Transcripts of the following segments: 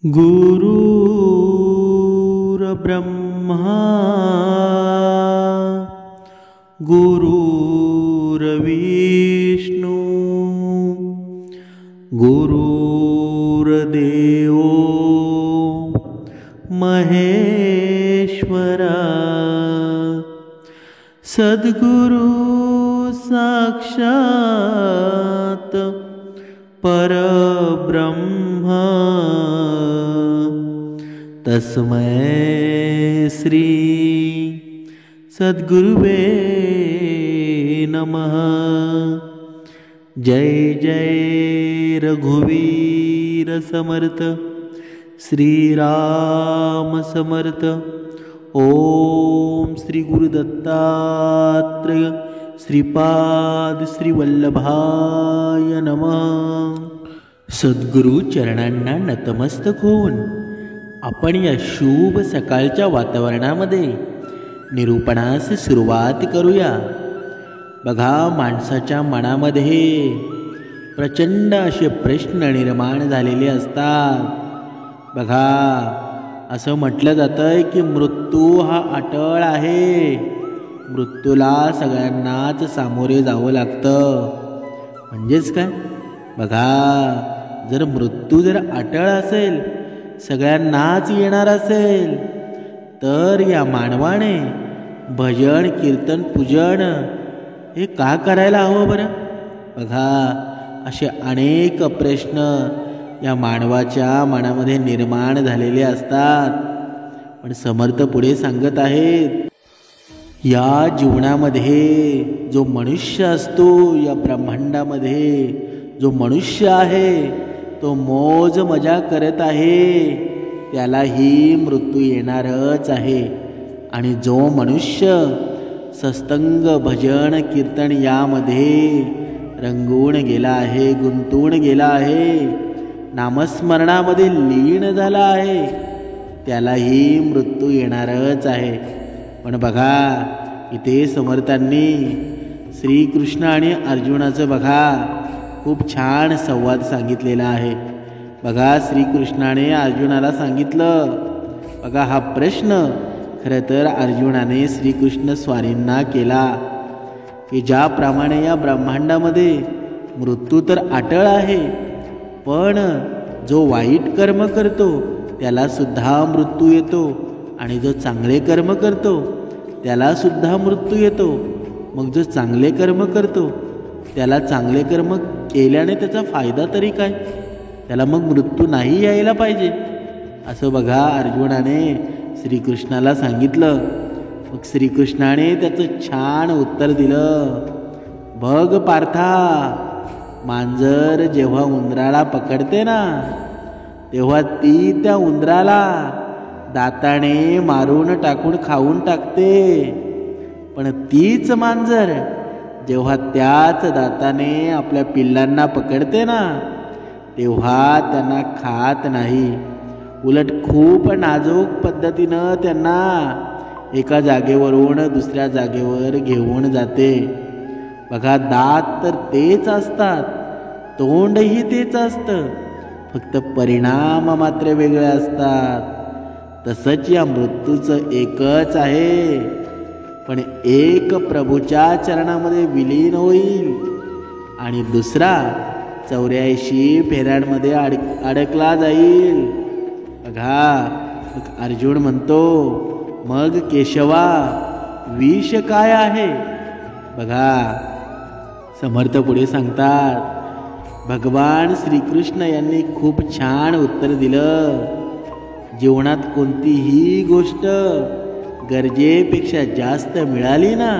गुरुर्ब्रह्मा गुरुर्विष्णू गुरुर्देव महेश्वरा सद्गुरु साक्षात परब्रह्म तस्मै श्री सद्गुरुवे नमः। जय जय रघुवीर समर्थ श्रीराम समर्थ। ओम श्री गुरुदत्तात्रेय श्रीपाद श्री वल्लभाय नमः। सद्गुरु चरणांना नतमस्तक होऊन आपण या शुभ सकाळच्या वातावरणामध्ये निरूपणास सुरुवात करूया। बघा, माणसाच्या मनामध्ये प्रचंड असे प्रश्न निर्माण झालेले असतात। बघा, असं म्हटलं जातं की मृत्यू हा अटळ आहे, मृत्यूला सगळ्यांनाच सामोरे जावं लागतं। म्हणजेच काय? बघा, जर मृत्यू जर अटळ असेल, सगळ्यांनाच येणार असेल, तर या मानवाने भजन कीर्तन पूजन हे का करायला हवं बरं? बघा, असे अनेक प्रश्न या मानवाच्या मनामध्ये निर्माण झालेले असतात। पण समर्थ पुढे सांगत आहेत, या जीवनामध्ये जो मनुष्य असतो, या ब्रह्मांडामध्ये जो मनुष्य आहे, तो मौज मजा करत आहे, त्यालाही मृत्यू येणारच आहे। आणि जो मनुष्य सत्संग भजन कीर्तन यामध्ये रंगून गेला आहे, गुंतून गेला आहे, नामस्मरणामध्ये लीन झाला आहे, त्यालाही मृत्यू येणारच आहे। पण बघा, इथे समर्थांनी श्रीकृष्ण आणि अर्जुनाचं बघा खूप छान संवाद सांगितलेला आहे। बघा, श्रीकृष्णाने अर्जुनाला सांगितलं, बघा हा प्रश्न खरं तर अर्जुनाने श्रीकृष्ण स्वारींना केला की ज्याप्रमाणे या ब्रह्मांडामध्ये मृत्यू तर अटळ आहे, पण जो वाईट कर्म करतो त्याला सुद्धा मृत्यू येतो, आणि जो चांगले कर्म करतो त्याला सुद्धा मृत्यू येतो। मग जो चांगले कर्म करतो त्याला चांगले कर्म केल्याने त्याचा फायदा तरी काय? त्याला मग मृत्यू नाही यायला पाहिजे, असं बघा अर्जुनाने श्रीकृष्णाला सांगितलं। मग श्रीकृष्णाने त्याचं छान उत्तर दिलं, बघ पार्था, मांजर जेव्हा उंदराला पकडते ना, तेव्हा ती त्या उंदराला दाताने मारून टाकून खाऊन टाकते, पण तीच मांजर जेव्हा त्याच दाताने आपल्या पिल्लांना पकडते ना, तेव्हा त्यांना खात नाही, उलट खूप नाजूक पद्धतीनं त्यांना एका जागेवरून दुसऱ्या जागेवर घेऊन जाते। बघा, दात तर तेच असतात, तोंडही तेच असतं, फक्त परिणाम मात्र वेगळे असतात। तसंच या मृत्यूचं एकच आहे, पण एक प्रभूच्या चरणामध्ये विलीन होईल आणि दुसरा 84 फेऱ्यांमध्ये अडकला जाईल। बघा, मग अर्जुन म्हणतो, मग केशवा विष काय आहे? बघा, समर्थ पुढे सांगतात, भगवान श्रीकृष्ण यांनी खूप छान उत्तर दिलं, जीवनात कोणतीही गोष्ट गरजेपेक्षा जास्त मिळाली ना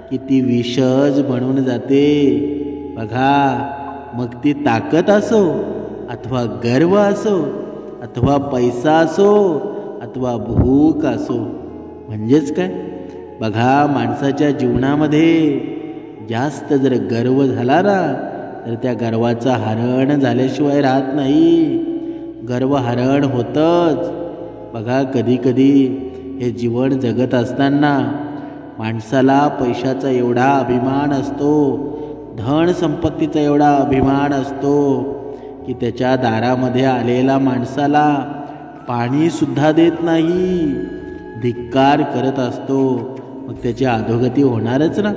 की ती विषच बनून जाते। बघा, मग ती ताकद असो अथवा गर्व असो अथवा पैसा असो अथवा भूक असो। म्हणजेच काय? बघा, माणसाच्या जीवनामध्ये जास्त जर गर्व झाला ना, तर त्या गर्वाचं हरण झाल्याशिवाय राहत नाही, गर्व हरण होतंच। बघा, कधी कधी हे जीवन जगत असताना माणसाला पैशाचा एवढा अभिमान असतो, धन संपत्तीचा एवढा अभिमान असतो की त्याच्या दारामध्ये आलेला माणसाला पाणी सुद्धा देत नाही, धिक्कार करत असतो, मग त्याची अधोगती होणारच ना.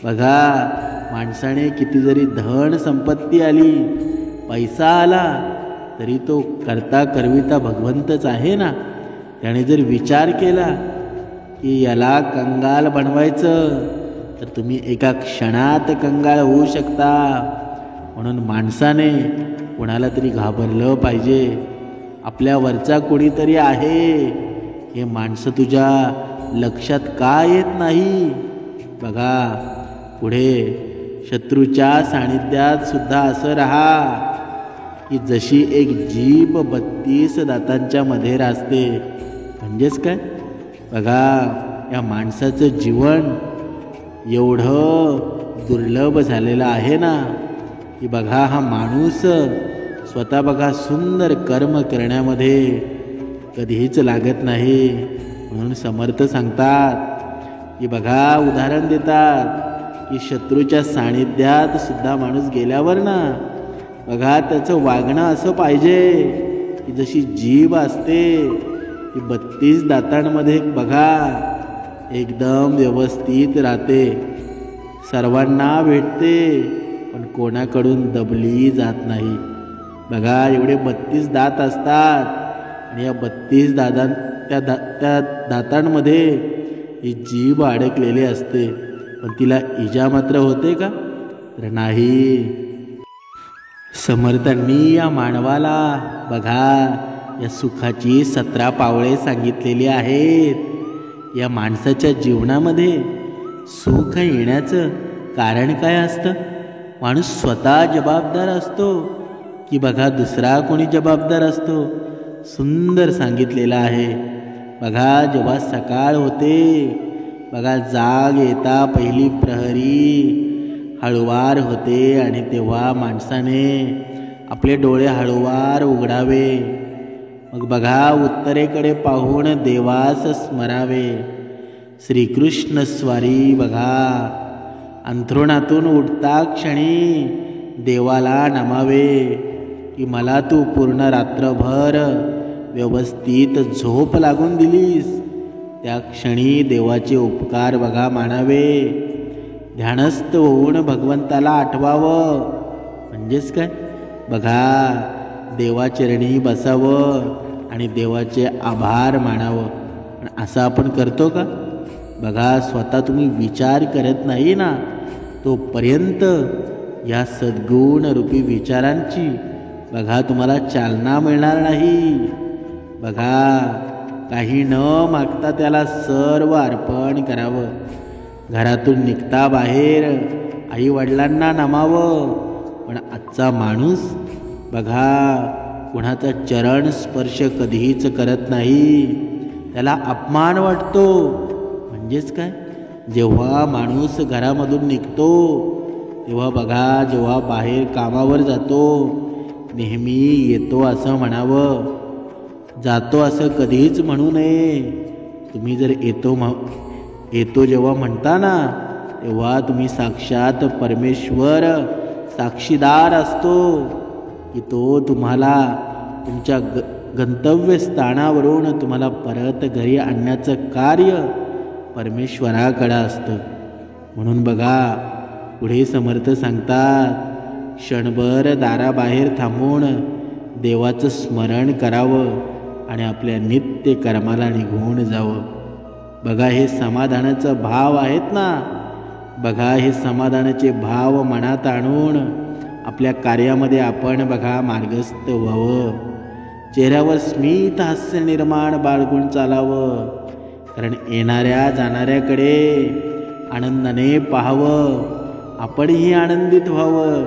बघा, माणसाने किती जरी धन संपत्ती आली, पैसा आला, तरी तो करता करविता भगवंतच आहे ना. त्याने जर विचार केला की याला कंगाल बनवायचं, तर तुम्ही एका क्षणात कंगाल होऊ शकता. म्हणून माणसाने कोणाला तरी घाबरलं पाहिजे. आपल्यावरचा कोणीतरी आहे हे माणसं तुझ्या लक्षात का येत नाही. बघा, पुढे शत्रूच्या सानिध्यात सुद्धा असं राहा की जशी एक जीभ 32 दातांच्या मध्ये राहते. म्हणजेच काय, बघा, या माणसाचं जीवन एवढं दुर्लभ झालेलं आहे ना, की बघा हा माणूस स्वतः बघा सुंदर कर्म करण्यामध्ये कधीच लागत नाही. म्हणून समर्थ सांगतात की बघा, उदाहरण देतात की शत्रूच्या सानिध्यात सुद्धा माणूस गेल्यावर ना, बघा त्याचं वागणं असं पाहिजे की जशी जीभ असते ती 32 दातांमध्ये बघा एकदम व्यवस्थित राहते, सर्वांना भेटते, पण कोणाकडून दबली जात नाही. बघा, एवढे 32 दात असतात आणि या 32 त्या दातांमध्ये ही जीभ अडकलेली असते, पण तिला इजा मात्र होते का? तर नाही. समर्थांनी या मानवाला बघा या सुखाची 17 पावळे सांगितलेली आहेत. या माणसाच्या जीवनामध्ये सुख येण्याचं कारण काय असतं? माणूस स्वतः जबाबदार असतो की बघा दुसरा कोणी जबाबदार असतो? सुंदर सांगितलेलं आहे. बघा, जेव्हा सकाळ होते, बघा जाग येता पहिली प्रहरी हळुवार होते आणि तेव्हा माणसाने आपले डोळे हळुवार उघडावे. मग बघा, उत्तरेकडे पाहून देवास स्मरावे. श्रीकृष्ण स्वारी बघा, अंथरुणातून उठता क्षणी देवाला नमावे की मला तू पूर्ण रात्रभर व्यवस्थित झोप लागून दिलीस. त्या क्षणी देवाचे उपकार बघा मानावे. ध्यानस्थ होऊन भगवंताला आठवावं. म्हणजेच काय, बघा देवाचरणी बसावं आणि देवाचे आभार मानावं. पण असं आपण करतो का? बघा, स्वतः तुम्ही विचार करत नाही ना, तोपर्यंत या सद्गुण रूपी विचारांची बघा तुम्हाला चालना मिळणार नाही. बघा, काही न मागता त्याला सर्व अर्पण करावं. घरातून निघता बाहेर आई वडिलांना नमावं. पण आजचा माणूस बघा कुणाचा चरण स्पर्श कधीच करत नाही, त्याला अपमान वाटतो. म्हणजेच काय, जेव्हा माणूस घरामधून निघतो तेव्हा बघा, जेव्हा बाहेर कामावर जातो नेहमी येतो असं म्हणावं, जातो असं कधीच म्हणू नये. तुम्ही जर येतो जेव्हा म्हणता ना, तेव्हा तुम्ही साक्षात परमेश्वर साक्षीदार असतो की तो तुम्हाला तुमच्या गंतव्यस्थानावरून तुम्हाला परत घरी आणण्याचं कार्य परमेश्वराकडे असतं. म्हणून बघा, पुढे समर्थ सांगतात, क्षणभर दाराबाहेर थांबून देवाचं स्मरण करावं आणि आपल्या नित्य कर्माला निघून जावं. बघा, हे समाधानाचं भाव आहेत ना, बघा हे समाधानाचे भाव मनात आणून आपल्या कार्यामध्ये आपण बघा मार्गस्थ व्हावं. चेहऱ्यावर स्मित हास्य निर्माण बाळगून चालावं. कारण येणाऱ्या जाणाऱ्याकडे आनंदाने पाहावं, आपणही आनंदित व्हावं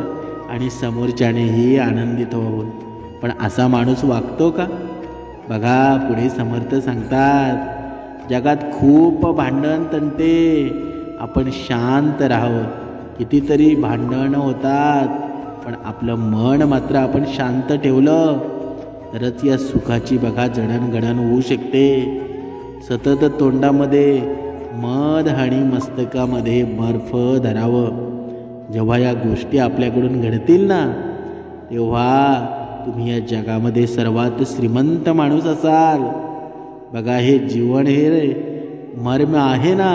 आणि समोरच्यानेही आनंदित व्हावं. पण असा माणूस वागतो का? बघा, पुढे समर्थ सांगतात, जगात खूप भांडण तंटे, आपण शांत राहावं. कितीतरी भांडणं होतात, पण आपलं मन मात्र आपण शांत ठेवलं तरच या सुखाची बघा जडणघडण होऊ शकते. सतत तोंडामध्ये मध आणि मस्तकामध्ये बर्फ धरावं. जेव्हा या गोष्टी आपल्याकडून घडतील ना, तेव्हा तुम्ही या जगामध्ये सर्वात श्रीमंत माणूस असाल. बघा, हे जीवन हे मर्म आहे ना,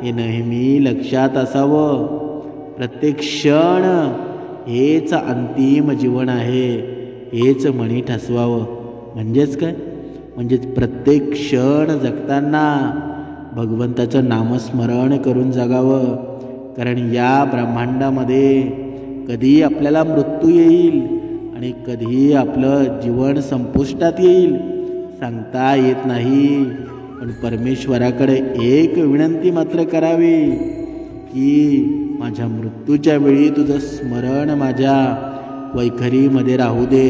हे नेहमी लक्षात असावं. प्रत्येक क्षण हेच अंतिम जीवन आहे, हेच मनी ठसवावं. म्हणजेच काय? म्हणजेच प्रत्येक क्षण जगताना भगवंताचं नामस्मरण करून जगावं. कारण या ब्रह्मांडामध्ये कधी आपल्याला मृत्यू येईल आणि कधी आपलं जीवन संपुष्टात येईल सांगता येत नाही. पण परमेश्वराकडे एक विनंती मात्र करावी की माझ्या मृत्यूच्या वेळी तुझं स्मरण माझ्या वैखरीमध्ये राहू दे,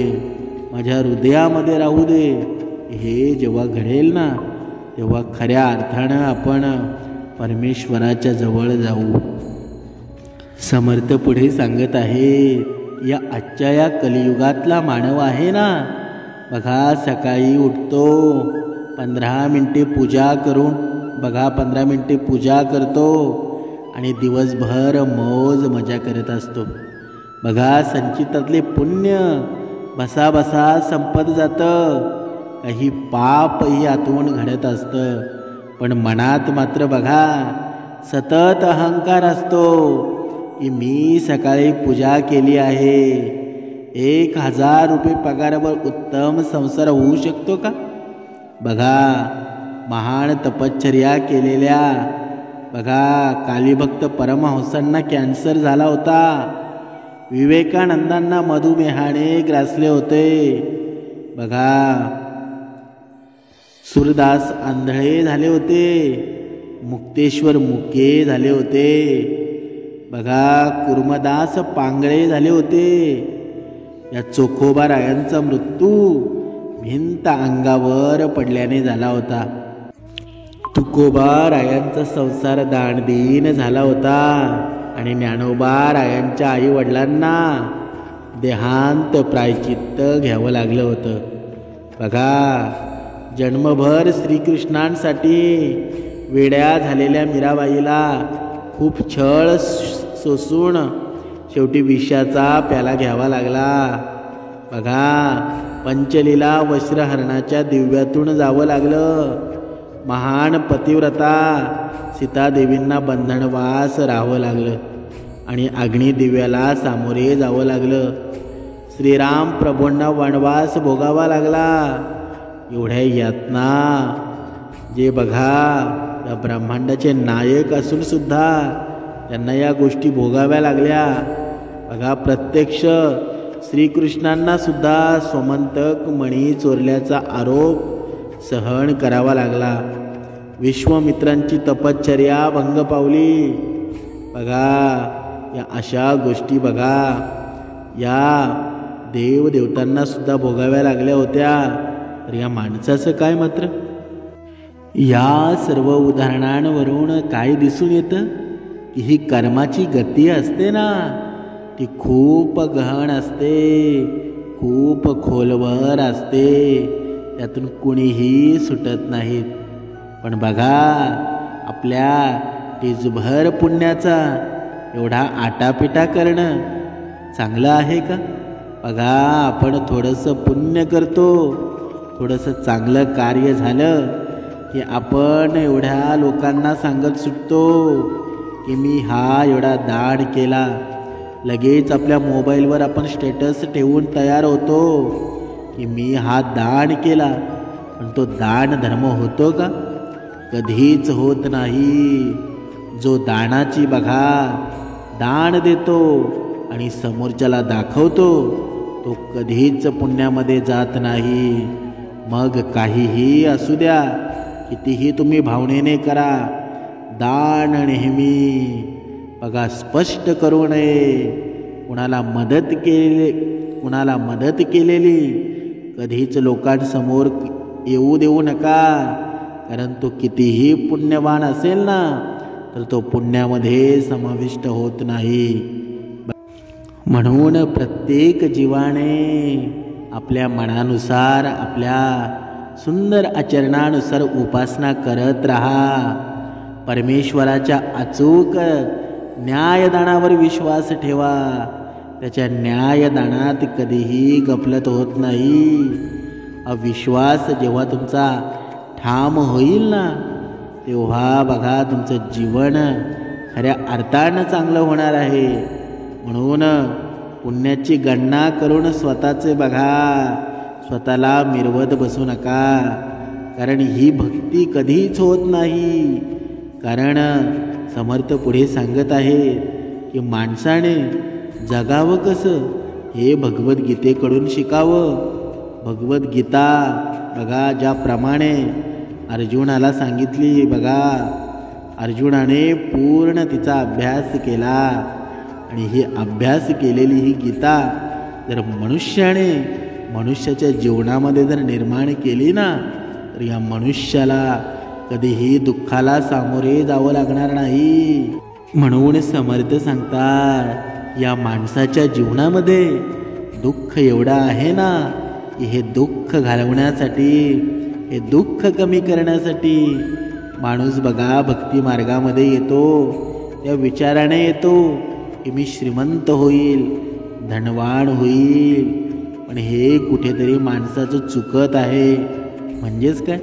माझ्या हृदयामध्ये राहू दे. हे जेव्हा घडेल ना, तेव्हा खऱ्या अर्थानं आपण परमेश्वराच्या जवळ जाऊ. समर्थ पुढे सांगत आहे, या आजच्या या कलियुगातला मानव आहे ना, बघा सकाळी उठतो, 15 मिनिटे पूजा करून, बघा 15 मिनिटे पूजा करतो आणि दिवसभर मौज मजा करत असतो. बघा संचितातले पुण्य बसा बसा संपत जातं. काही पापही आतून घडत असतं, पण मनात मात्र बघा सतत अहंकार असतो की मी सकाळी पूजा केली आहे, 1000 रुपये पगारावर उत्तम संसार होऊ शकतो का? बघा महान तपश्चर्या केलेल्या बघा कालीभक्त परमहंसांना कॅन्सर झाला होता, विवेकानंदांना मधुमेहाने ग्रासले होते. बघा सूरदास आंधळे झाले होते, मुक्तेश्वर मुके झाले होते. बघा कुर्मदास पांगळे झाले होते. या चोखोबा रायांचा मृत्यू भिंत अंगावर पडल्याने झाला होता. तुकोबा रायांचा संसार दाणदीन झाला होता आणि ज्ञानोबा रायांच्या आई वडिलांना देहांत प्रायचित्त घ्यावं लागलं होतं. बघा जन्मभर श्रीकृष्णांसाठी वेड्या झालेल्या मीराबाईला खूप छळ सोसून शेवटी विषाचा प्याला घ्यावा लागला. बघा पंचलीला वस्त्रहरणाच्या दिव्यातून जावं लागलं. महान पतिव्रता सीतादेवींना बंधनवास राहावं लागलं आणि अग्निदिव्याला सामोरे जावं लागलं. श्रीराम प्रभूंना वनवास भोगावा लागला. एवढ्या यातना जे बघा या ब्रह्मांडाचे नायक असून सुद्धा त्यांना या गोष्टी भोगाव्या लागल्या. बघा प्रत्यक्ष श्रीकृष्णांना सुद्धा स्वमंतक मणी चोरल्याचा आरोप सहन करावा लागला. विश्वामित्रांची तपश्चर्या भंग पावली. बघा या अशा गोष्टी बघा या देवदेवतांना सुद्धा भोगाव्या लागल्या होत्या. तर या माणसाचं काय मात्र? या सर्व उदाहरणांवरून काय दिसून येतं की ही कर्माची गती असते ना, ती खूप गहन असते, खूप खोलवर असते, त्यातून कुणीही सुटत नाहीत. पण बघा आपल्या टिचभर पुण्याचा एवढा आटापिटा करणं चांगलं आहे का? बघा आपण थोडंसं पुण्य करतो, थोडंसं चांगलं कार्य झालं की आपण एवढ्या लोकांना सांगत सुटतो की मी हा एवढा दान केला. लगेच आपल्या मोबाईलवर आपण स्टेटस ठेवून तयार होतो की मी हा दान केला. पण तो दान धर्म होतो का? कधीच होत नाही. जो दानाची बघा दान देतो आणि समोरच्याला दाखवतो तो कधीच पुण्यामध्ये जात नाही. मग काहीही असू द्या, कितीही तुम्ही भावनेने करा, दान नेहमी बघा स्पष्ट करू नये. कुणाला मदत केलेली कधीच लोकांसमोर येऊ देऊ नका. कारण तो कितीही पुण्यवान असेल ना, तर तो पुण्यामध्ये समाविष्ट होत नाही. म्हणून प्रत्येक जीवाने आपल्या मनानुसार आपल्या सुंदर आचरणानुसार उपासना करत राहा. परमेश्वराच्या अचूक न्यायदानावर विश्वास ठेवा. त्याच्या न्यायदानात कधीही गफलत होत नाही. अविश्वास जेव्हा तुमचा ठाम होईल ना, तेव्हा बघा तुमचं जीवन खऱ्या अर्थानं चांगलं होणार आहे. म्हणून पुण्याची गणना करून स्वतःचे बघा, स्वतःला मिरवत बसू नका. कारण ही भक्ती कधीच होत नाही. कारण समर्थ पुढे सांगत आहेत की माणसाने जगावं कसं हे भगवद्गीतेकडून शिकावं. भगवद्गीता बघा ज्याप्रमाणे अर्जुनाला सांगितली, बघा अर्जुनाने पूर्ण तिचा अभ्यास केला. आणि ही अभ्यास केलेली ही गीता जर मनुष्याच्या जीवनामध्ये जर निर्माण केली ना, तर या मनुष्याला कधीही दुःखाला सामोरे जावं लागणार नाही. म्हणून समर्थ सांगतात या माणसाच्या जीवनामध्ये दुःख एवढं आहे ना, की हे दुःख घालवण्यासाठी, हे दुःख कमी करण्यासाठी माणूस बघा भक्ती मार्गामध्ये येतो. त्या विचाराने येतो की मी श्रीमंत होईल, धनवान होईल. पण हे कुठेतरी माणसाचं चुकत आहे. म्हणजेच काय?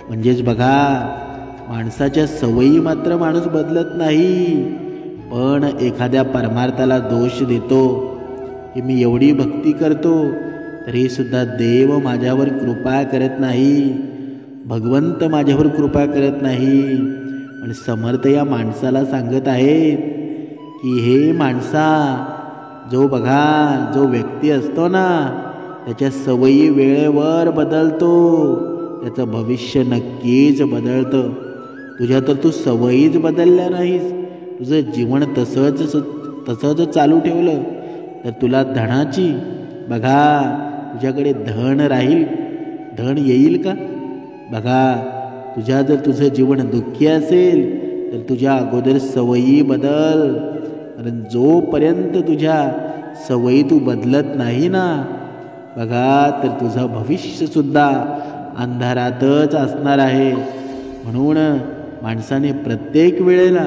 म्हणजेच बघा माणसाच्या सवयी मात्र माणूस बदलत नाही, पण एखाद्या परमार्थाला दोष देतो की मी एवढी भक्ती करतो तरी सुद्धा देव माझ्यावर कृपा करत नाही, भगवंत माझ्यावर कृपा करत नाही. पण समर्थ या माणसाला सांगत आहेत की हे माणसा, जो व्यक्ती असतो ना, त्याच्या सवयी वेळेवर बदलतो, त्याचं भविष्य नक्कीच बदलतं. तुझ्या तर तू सवयीच बदलल्या नाहीस, तुझं जीवन तसंच चालू ठेवलं तर तुला धनाची बघा तुझ्याकडे धन राहील, धन येईल का? बघा तुझं जीवन दुःखी असेल तर तुझ्या अगोदर सवयी बदल. कारण जोपर्यंत तुझ्या सवयी तू बदलत नाही ना, बघा तर तुझं भविष्यसुद्धा अंधारातच असणार आहे. म्हणून माणसाने प्रत्येक वेळेला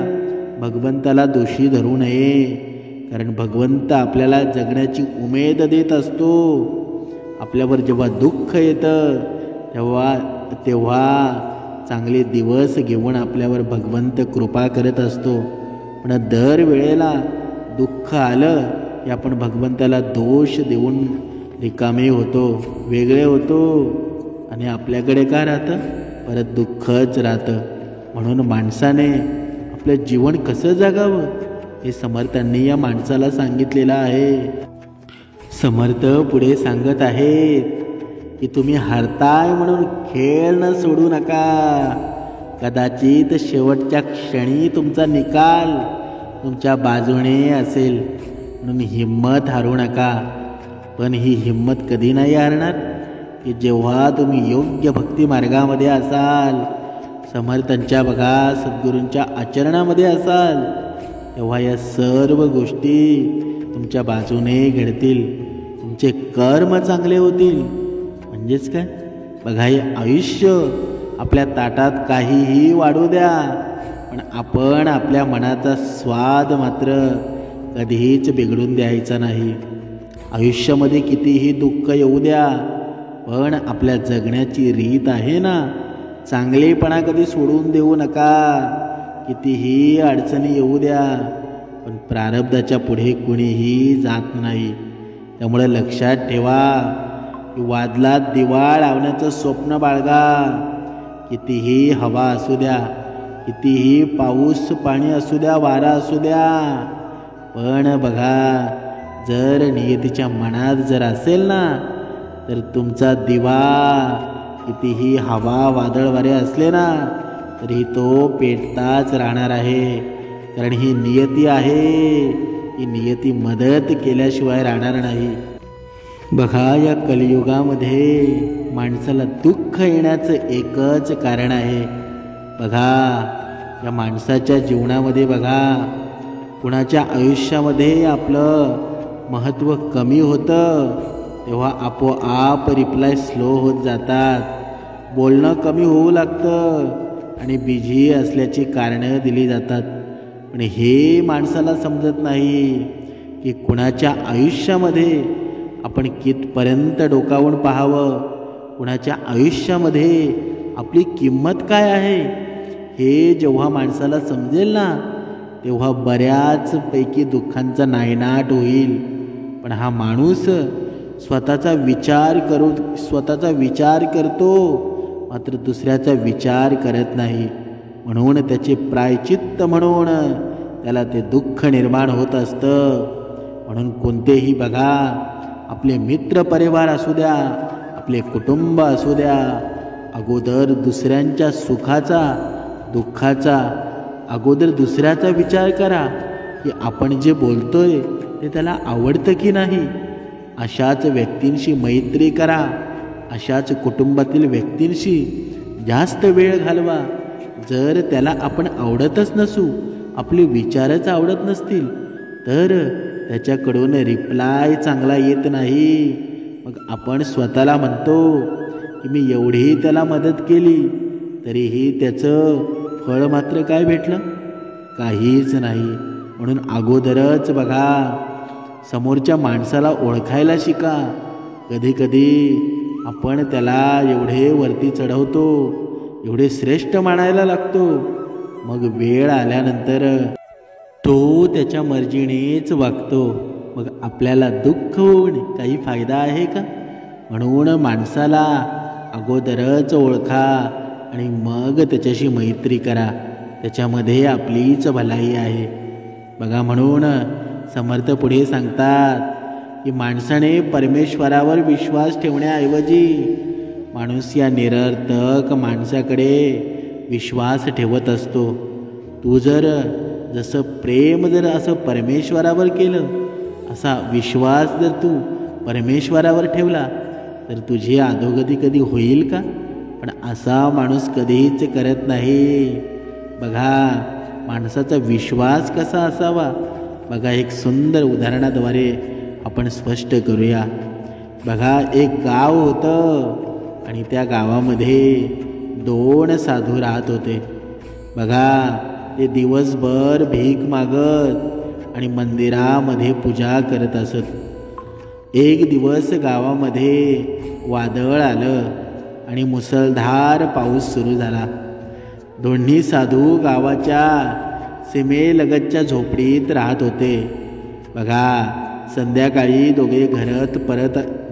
भगवंताला दोषी धरू नये. कारण भगवंत आपल्याला जगण्याची उमेद देत असतो. आपल्यावर जेव्हा दुःख येतं तेव्हा चांगले दिवस घेऊन आपल्यावर भगवंत कृपा करत असतो. पण दर वेळेला दुःख आलं की आपण भगवंताला दोष देऊन रिकामे होतो, वेगळे होतो आणि आपल्याकडे काय राहतं? परत दुःखच राहतं. म्हणून माणसाने आपलं जीवन कसं जगावं हे समर्थांनी या माणसाला सांगितलेलं आहे. समर्थ पुढे सांगत आहेत की तुम्ही हरताय म्हणून खेळ न सोडू नका. कदाचित शेवटच्या क्षणी तुमचा निकाल तुमच्या बाजूने असेल, म्हणून हिम्मत हारू नका. पण ही हिम्मत कधी नाही हारणार की जेव्हा तुम्ही योग्य भक्ती मार्गामध्ये असाल, समर्थांच्या बघा सद्गुरूंच्या आचरणामध्ये असाल, तेव्हा या सर्व गोष्टी तुमच्या बाजूने घडतील, तुमचे कर्म चांगले होतील. म्हणजेच काय? बघा हे आयुष्य आपल्या ताटात काहीही वाढू द्या, पण आपण आपल्या मनाचा स्वाद मात्र कधीच बिघडून द्यायचा नाही. आयुष्यामध्ये कितीही दुःख येऊ द्या, पण आपल्या जगण्याची रीत आहे ना, चांगलेपणा कधी सोडून देऊ नका. कितीही अडचणी येऊ द्या, पण प्रारब्धाच्या पुढे कुणीही जात नाही. त्यामुळे लक्षात ठेवा की वादलात दिवा लावण्याचं स्वप्न बाळगा. कितीही हवा असू द्या, कितीही पाऊस पाणी असू द्या, वारा असू द्या, पण बघा जर नियतीच्या मनात जर असेल ना, तर तुमचा दिवा कितीही हवा वादळ वारे असले ना तरी तो पेटताच राहणार आहे. कारण ही नियती आहे, ही नियती मदत केल्याशिवाय राहणार नाही. बघा या कलियुगामध्ये माणसाला दुःख येण्याचं एकच कारण आहे. बघा या माणसाच्या जीवनामध्ये बघा कुणाच्या आयुष्यामध्ये आपलं महत्त्व कमी होतं तेव्हा आपोआप रिप्लाय स्लो होत जातात, बोलणं कमी होऊ लागतं आणि बिझी असल्याची कारणं दिली जातात. पण हे माणसाला समजत नाही की कुणाच्या आयुष्यामध्ये आपण कितपर्यंत डोकावून पाहावं, कुणाच्या आयुष्यामध्ये आपली किंमत काय आहे हे जेव्हा माणसाला समजेल ना, तेव्हा बऱ्याचपैकी दुःखांचा नायनाट होईल. पण हा माणूस स्वतःचा विचार करतो, मात्र दुसऱ्याचा विचार करत नाही. म्हणून त्याचे प्रायचित्त म्हणून त्याला ते दुःख निर्माण होत असतं. म्हणून कोणतेही बघा, आपले मित्र परिवार असू द्या, आपले कुटुंब असू द्या, अगोदर दुसऱ्यांच्या सुखाचा दुःखाचा अगोदर दुसऱ्याचा विचार करा की आपण जे बोलतोय ते त्याला आवडतं की नाही. अशाच व्यक्तींशी मैत्री करा, अशाच कुटुंबातील व्यक्तींशी जास्त वेळ घालवा. जर त्याला आपण आवडतच नसू, आपले विचारच आवडत नसतील, तर त्याच्याकडून रिप्लाय चांगला येत नाही. मग आपण स्वतःला म्हणतो की मी एवढी त्याला मदत केली, तरीही त्याचं फळ मात्र काय भेटलं? काहीच नाही. म्हणून अगोदरच बघा, समोरच्या माणसाला ओळखायला शिका. कधी आपण त्याला एवढे वरती चढवतो, एवढे श्रेष्ठ मानायला लागतो, मग वेळ आल्यानंतर तो त्याच्या मर्जीनेच वागतो. मग आपल्याला दुःख होऊन काही फायदा आहे का? म्हणून माणसाला अगोदरच ओळखा आणि मग त्याच्याशी मैत्री करा, त्याच्यामध्ये आपलीच भलाई आहे. बघा, म्हणून समर्थ पुढे सांगतात की माणसाने परमेश्वरावर विश्वास ठेवण्याऐवजी माणूस या निरर्थक माणसाकडे विश्वास ठेवत असतो. तू जसं प्रेम असं परमेश्वरावर केलं, असा विश्वास जर तू परमेश्वरावर ठेवला, तर तुझी अधोगती कधी होईल का? पण असा माणूस कधीच करत नाही. बघा, माणसाचा विश्वास कसा असावा, बघा एक सुंदर उदाहरणाद्वारे आपण स्पष्ट करूया. बघा, एक गाव होतं आणि त्या गावामध्ये 2 साधू राहत होते. बघा, ते दिवसभर भीक मागत आणि मंदिरामध्ये पूजा करत असत. एक दिवस गावामध्ये वादळ आलं आणि मुसळधार पाऊस सुरू झाला. दोन्ही साधू गावाच्या सीमेलगतच्या झोपडीत राहत होते. बघा, संध्याकाळी दोघे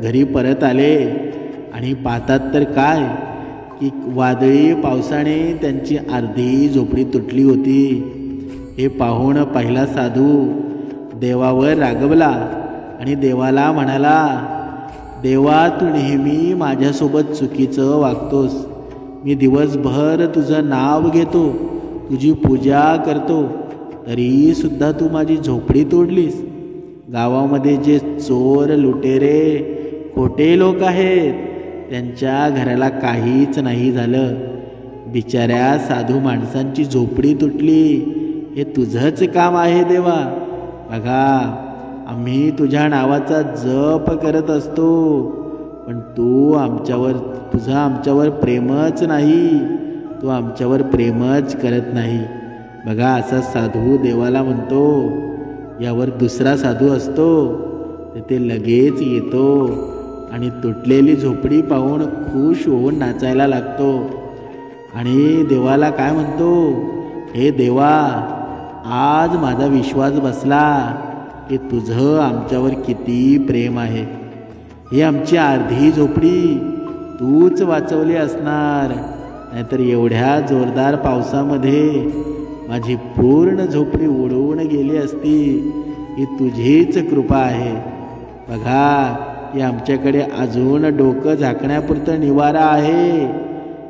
घरी परत आले आणि पाहतात तर काय की वादळी पावसाने त्यांची अर्धी झोपडी तुटली होती. हे पाहून पहिला साधू देवावर रागवला आणि देवाला म्हणाला, देवा, तू नेहमी माझ्यासोबत चुकीचं वागतोस. मी दिवसभर तुझं नाव घेतो, तुझी पूजा करतो, तरी सुद्धा तू माझी झोपडी तोडलीस. गावामध्ये जे चोर, लुटेरे, खोटे लोक आहेत, त्यांच्या घराला काहीच नाही झालं. बिचाऱ्या साधू माणसांची झोपडी तुटली, हे तुझंच काम आहे देवा. बघा, आम्ही तुझ्या नावाचा जप करत असतो, पण तुझं आमच्यावर प्रेमच नाही, तू आमच्यावर प्रेमच करत नाही. बघा, असा साधू देवाला म्हणतो. यावर दुसरा साधू असतो, ते लगेच येतो आणि तुटलेली झोपडी पाहून खुश होऊन नाचायला लागतो आणि देवाला काय म्हणतो, हे देवा, आज माझा विश्वास बसला की तुझं आमच्यावर किती प्रेम आहे. ही आमची अर्धी झोपडी तूच वाचवली असणार, नाहीतर एवढ्या जोरदार पावसामध्ये माझी पूर्ण झोपडी उडवून गेली असती. ही तुझीच कृपा आहे. बघा, की आमच्याकडे अजून डोकं झाकण्यापुरतं निवारा आहे.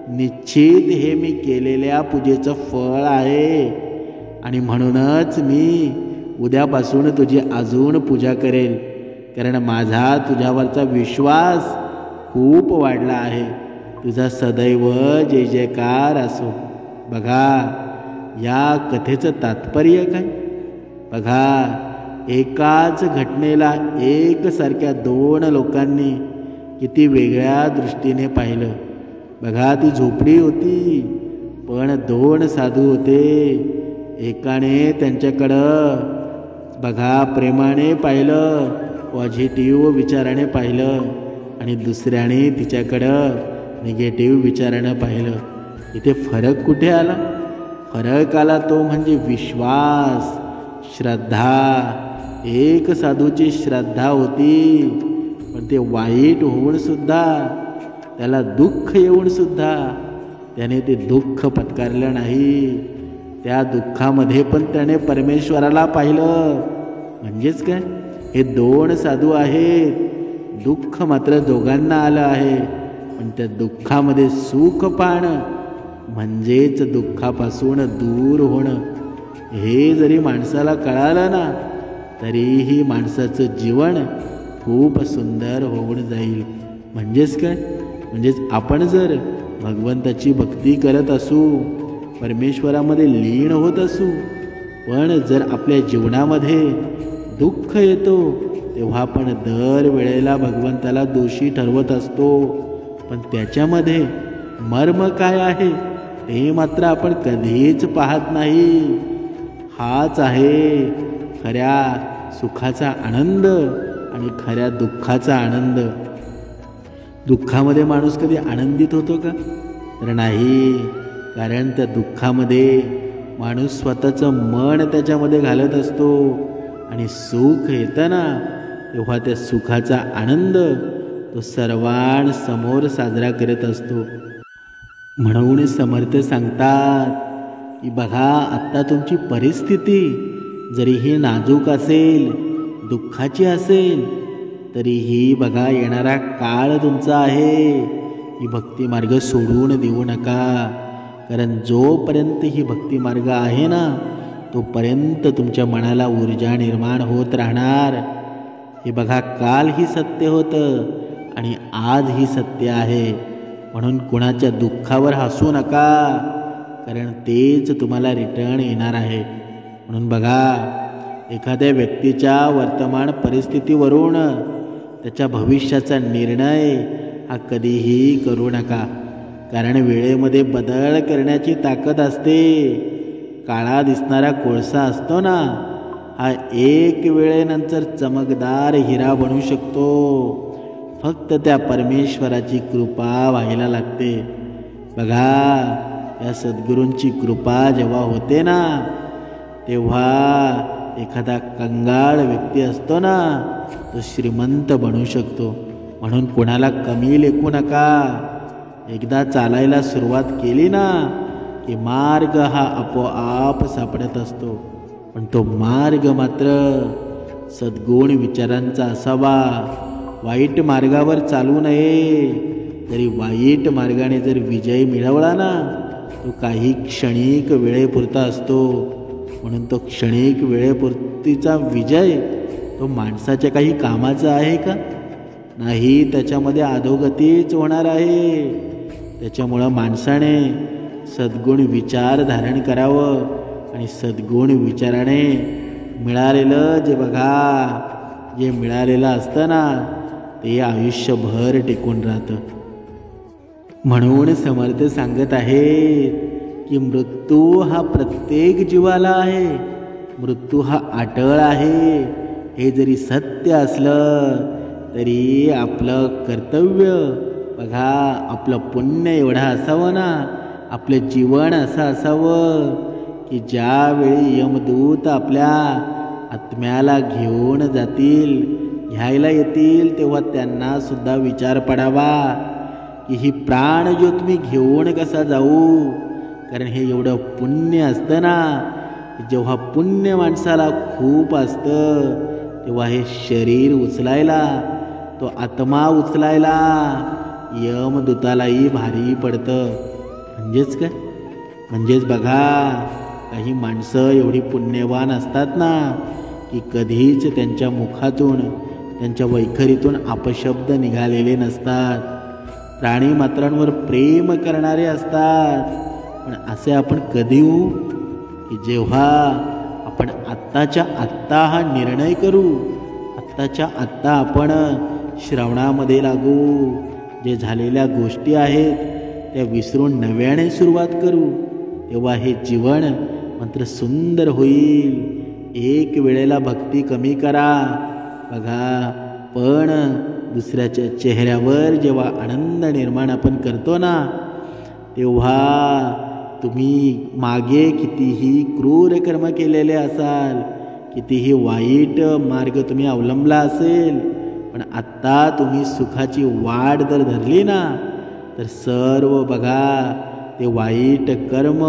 निश्चित हे मी केलेल्या पूजेचं फळ आहे आणि म्हणूनच मी उद्यापासून तुझी अजून पूजा करेल, कारण माझा तुझ्यावरचा विश्वास खूप वाढला आहे. तुझा सदैव जय जयकार असो. बघा, या कथेचं तात्पर्य काय? बघा, एकाच घटनेला एकसारख्या 2 लोकांनी किती वेगळ्या दृष्टीने पाहिलं. बघा, ती झोपडी होती, पण 2 साधू होते. एकाने त्यांच्याकडं बघा, प्रेमाने पाहिलं, पॉझिटिव्ह विचाराने पाहिलं आणि दुसऱ्याने तिच्याकडं निगेटिव्ह विचारानं पाहिलं. इथे फरक कुठे आला? फरक आला तो म्हणजे विश्वास, श्रद्धा. एक साधूची श्रद्धा होती, पण ते वाईट होऊन सुद्धा, त्याला दुःख येऊन सुद्धा त्याने ते दुःख पत्करलं नाही. त्या दुःखामध्ये पण त्याने परमेश्वराला पाहिलं. म्हणजेच काय, हे दोन साधू आहेत. दुःख मात्र दोघांना आलं आहे, पण त्या दुःखामध्ये सुख पाहणं म्हणजेच दुःखापासून दूर होणं. हे जरी माणसाला कळालं ना, तरीही माणसाचं जीवन खूप सुंदर होऊन जाईल. म्हणजेच काय, म्हणजेच आपण जर भगवंताची भक्ती करत असू, परमेश्वरामध्ये लीन होत असू, पण जर आपल्या जीवनामध्ये दुःख येतो, तेव्हा आपण दर वेळेला भगवंताला दोषी ठरवत असतो. पण त्याच्यामध्ये मर्म काय आहे ते मात्र आपण कधीच पाहत नाही. हाच आहे खऱ्या सुखाचा आनंद आणि खऱ्या दुःखाचा आनंद. दुःखामध्ये माणूस कधी आनंदित होतो का? तर नाही. कारण त्या दुःखामध्ये माणूस स्वतःचं मन त्याच्यामध्ये घालत असतो आणि सुख येतं ना, तेव्हा त्या सुखाचा आनंद तो सर्वांसमोर साजरा करत असतो. म्हणून समर्थ सांगतात की बघा, आत्ता तुमची परिस्थिती जरीही नाजूक असेल, दुःखाची असेल, तरीही बघा येणारा काळ तुमचा आहे. ही भक्ती मार्ग सोडून देऊ नका. कारण जोपर्यंत ही भक्ती मार्ग आहे ना, तोपर्यंत तुमच्या मनाला ऊर्जा निर्माण होत राहणार. हे बघा, काल ही सत्य होतं आणि आज ही सत्य आहे. म्हणून कुणाच्या दुःखावर हसू नका, कारण तेच तुम्हाला रिटर्न येणार आहे. म्हणून बघा, एखाद्या व्यक्तीच्या वर्तमान परिस्थितीवरून त्याच्या भविष्याचा निर्णय हा कधीही करू नका. कारण वेळेमध्ये बदल करण्याची ताकद असते. काळा दिसणारा कोळसा असतो ना, हा एक वेळेनंतर चमकदार हिरा बनू शकतो. फक्त त्या परमेश्वराची कृपा व्हायला लागते. बघा, या सद्गुरूंची कृपा जेव्हा होते ना, तेव्हा एखादा कंगाळ व्यक्ती असतो ना, तो श्रीमंत बनू शकतो. म्हणून कोणाला कमी लेखू नका. एकदा चालायला सुरुवात केली ना, की मार्ग हा आपोआप सापडत असतो. पण तो मार्ग मात्र सद्गुण विचारांचा असावा. वाईट मार्गावर चालू नये. तरी वाईट मार्गाने जर विजय मिळवला ना, तो काही क्षणिक वेळेपुरता असतो. म्हणून तो क्षणिक वेळेपुरतीचा विजय तो माणसाच्या काही कामाचा आहे का? नाही. त्याच्यामध्ये अधोगतीच होणार आहे. त्याच्यामुळं माणसाने सद्गुण विचार धारण करावं आणि सद्गुण विचाराने मिळालेलं जे मिळालेलं असतं ना, ते आयुष्यभर टिकून राहतं. म्हणून समर्थ सांगत आहेत की मृत्यू हा प्रत्येक जीवाला आहे. मृत्यू हा अटळ आहे. हे जरी सत्य असलं तरी आपलं कर्तव्य बघा, आपलं पुण्य एवढं असावं ना, आपलं जीवन असं असावं की ज्यावेळी यमदूत आपल्या आत्म्याला घेऊन जातील, घ्यायला येतील, तेव्हा त्यांना सुद्धा विचार पडावा की ही प्राणज्योत मी घेऊन कसा जाऊ. कारण हे एवढं पुण्य असतं ना, जेव्हा पुण्य माणसाला खूप असतं, तेव्हा हे शरीर उचलायला, तो आत्मा उचलायला यमदूतालाही भारी पडतं. म्हणजेच काय, म्हणजेच बघा, काही माणसं एवढी पुण्यवान असतात ना, की कधीच त्यांच्या मुखातून, त्यांच्या वैखरीतून अपशब्द निघालेले नसतात. प्राणीमात्रांवर प्रेम करणारे असतात. पण असे आपण कधी होऊ की जेव्हा आपण आत्ताच्या आत्ता हा निर्णय करू, आत्ताच्या आत्ता आपण श्रवणामध्ये लागू, जे झालेल्या गोष्टी आहेत त्या विसरून नव्याने सुरुवात करू, तेव्हा हे जीवन मात्र सुंदर होईल. एक वेळेला भक्ती कमी करा. बघा, पण दुसऱ्याच्या चेहऱ्यावर जेव्हा आनंद निर्माण आपण करतो ना, तेव्हा तुम्ही मागे कितीही क्रूर कर्म केलेले असाल, कितीही वाईट मार्ग तुम्ही अवलंबला असेल, पण आत्ता तुम्ही सुखाची वाट जर धरली ना, तर सर्व बघा ते वाईट कर्म,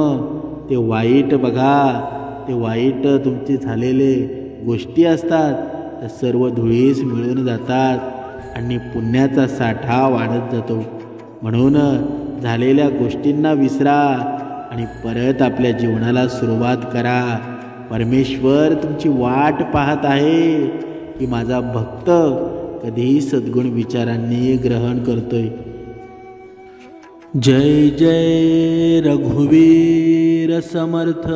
ते वाईट बघा, ते वाईट तुमचे झालेले गोष्टी असतात, तर सर्व धुळीस मिळून जातात आणि पुण्याचा साठा वाढत जातो. म्हणून झालेल्या गोष्टींना विसरा आणि परत आपल्या जीवनाला सुरुवात करा. परमेश्वर तुमची वाट पाहत आहे की माझा भक्त कधी सद्गुण विचारांनी ग्रहण करतोय. जय जय रघुवीर समर्थ.